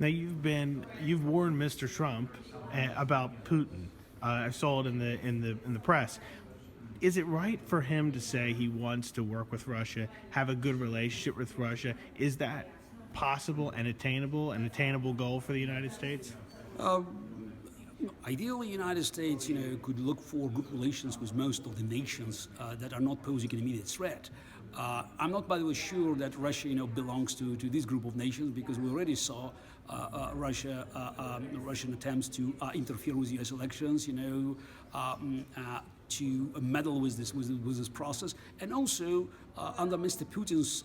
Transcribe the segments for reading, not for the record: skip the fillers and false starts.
Now you've warned Mr. Trump about Putin. I saw it in the press. Is it right for him to say he wants to work with Russia, have a good relationship with Russia? Is that possible and attainable, an attainable goal for the United States? Ideally, the United States, could look for good relations with most of the nations that are not posing an immediate threat. I'm not, by the way, sure that Russia, belongs to this group of nations because we already saw Russian attempts to interfere with U.S. elections, to meddle with this process, and also under Mr. Putin's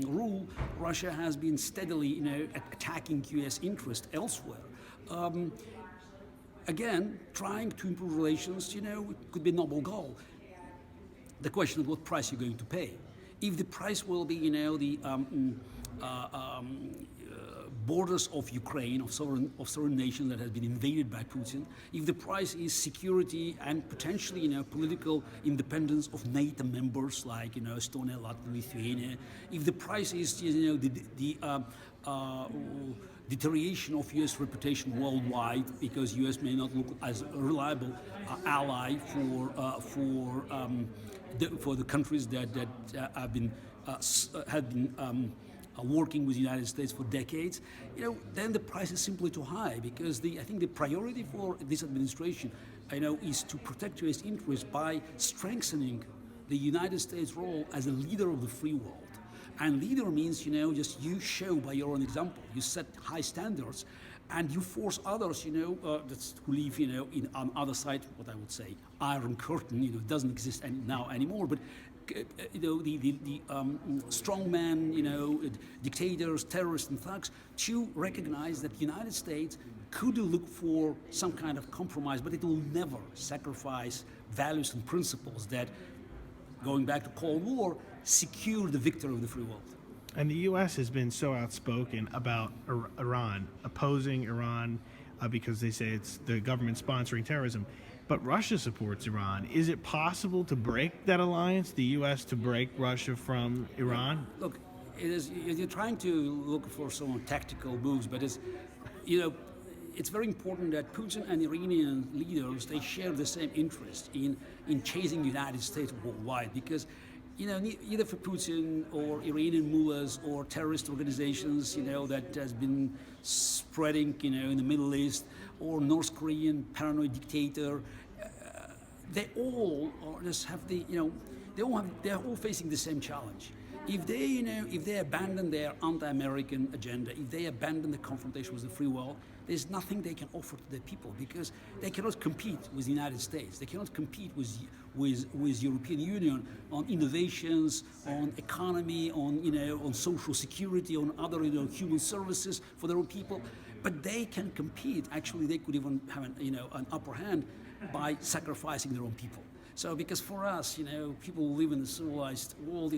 rule, Russia has been steadily, attacking U.S. interest elsewhere. Again, trying to improve relations, could be a noble goal. The question of what price you're going to pay. If the price will be, the borders of Ukraine, of sovereign nations that has been invaded by Putin, if the price is security and potentially, political independence of NATO members like, Estonia, Latvia, Lithuania, if the price is, the deterioration of U.S. reputation worldwide because U.S. may not look as a reliable ally for the countries that have been working with the United States for decades, then the price is simply too high because I think the priority for this administration, is to protect U.S. interests by strengthening the United States' role as a leader of the free world. And leader means, just you show by your own example. You set high standards, and you force others, who live, on other side. What I would say, Iron Curtain, doesn't exist now anymore. But the strongmen, dictators, terrorists, and thugs to recognize that the United States could look for some kind of compromise, but it will never sacrifice values and principles that, going back to Cold War, secure the victory of the free world. And the U.S. has been so outspoken about Iran, opposing Iran because they say it's the government sponsoring terrorism. But Russia supports Iran. Is it possible to break that alliance, the U.S. to break Russia from Iran? Look, you're trying to look for some tactical moves, but it's very important that Putin and Iranian leaders, they share the same interest in chasing the United States worldwide because, either for Putin or Iranian mullahs or terrorist organizations, that has been spreading, in the Middle East, or North Korean paranoid dictator, they all just have they're all facing the same challenge. If they abandon their anti-American agenda, if they abandon the confrontation with the free world, there's nothing they can offer to their people because they cannot compete with the United States. They cannot compete with European Union on innovations, on economy, on social security, on other human services for their own people. But they can compete. Actually, they could even have an upper hand by sacrificing their own people. So, because for us, people who live in the civilized world,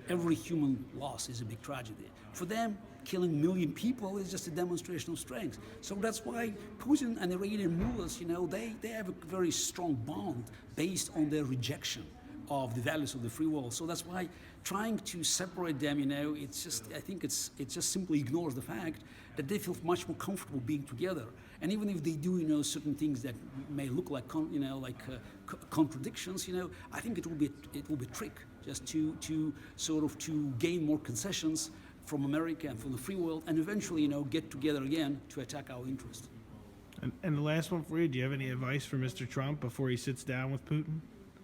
every human loss is a big tragedy. For them, killing a million people is just a demonstration of strength. So that's why Putin and the Iranian mullahs, they have a very strong bond based on their rejection of the values of the free world. So that's why trying to separate them, it's just, I think it just simply ignores the fact that they feel much more comfortable being together. And even if they do, certain things that may look like, contradictions, I think it will be a trick just to sort of to gain more concessions from America and from the free world, and eventually, get together again to attack our interests. And the last one for you, do you have any advice for Mr. Trump before he sits down with Putin?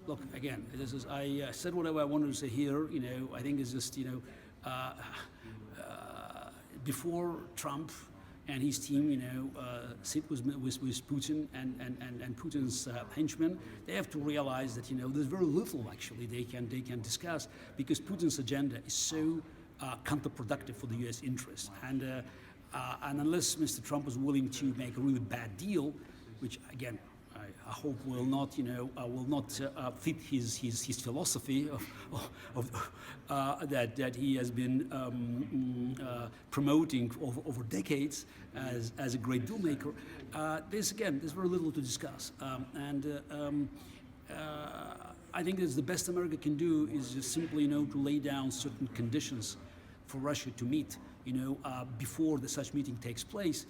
Look, again, I said whatever I wanted to say here. I think it's just, before Trump and his team, sit with Putin and Putin's henchmen, they have to realize that, there's very little actually they can discuss because Putin's agenda is so counterproductive for the U.S. interests. And unless Mr. Trump is willing to make a really bad deal, which again, I hope will not fit his philosophy that he has been promoting over decades as a great deal maker. There's very little to discuss, I think the best America can do is just simply to lay down certain conditions for Russia to meet before such meeting takes place.